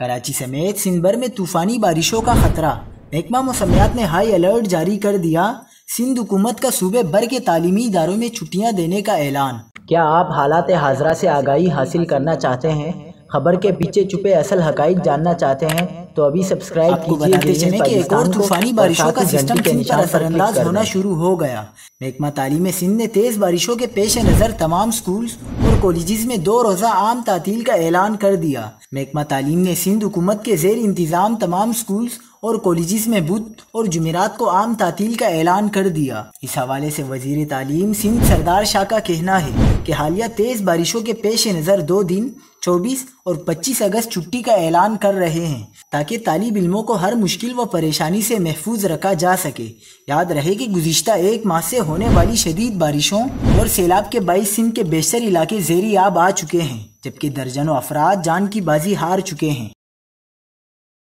کراچی سمیت سندھ بھر میں طوفانی بارشوں کا خطرہ، محکمہ موسمیات نے ہائی الرٹ جاری کر دیا۔ سندھ حکومت کا صوبے بھر کے تعلیمی اداروں میں چھٹیاں دینے کا اعلان۔ کیا آپ حالات حاضرہ سے آگاہی حاصل کرنا چاہتے ہیں؟ خبر کے پیچھے چھپے اصل حقائق جاننا چاہتے ہیں تو ابھی سبسکرائب آپ کو کیجئے بتاتے چلیں کہ ایک اور طوفانی بارشوں کا سسٹم سندھ پر اثر انداز ہونا شروع ہو گیا۔ محکمہ تعلیم سندھ نے تیز بارشوں کے پیش نظر تمام سکولز اور کالجز میں 2 روزہ عام تعطیل کا اعلان کر دیا۔ محکمہ تعلیم نے سندھ حکومت کے زیر انتظام تمام سکولز اور کالجز میں بدھ اور جمعرات کو عام تعطیل کا اعلان کر دیا۔ اس حوالے سے وزیر تعلیم سندھ سردار شاہ کا کہنا ہے کہ حالیہ تیز بارشوں کے پیش نظر 2 دن 24 اور 25 اگست چھٹی کا اعلان کر رہے ہیں تاکہ طالب علموں کو ہر مشکل و پریشانی سے محفوظ رکھا جا سکے۔ یاد رہے کہ گزشتہ 1 ماہ سے ہونے والی شدید بارشوں اور سیلاب کے باعث سندھ کے بیشتر علاقے زیر آب آ چکے ہیں، جبکہ درجنوں افراد جان کی بازی ہار چکے ہیں۔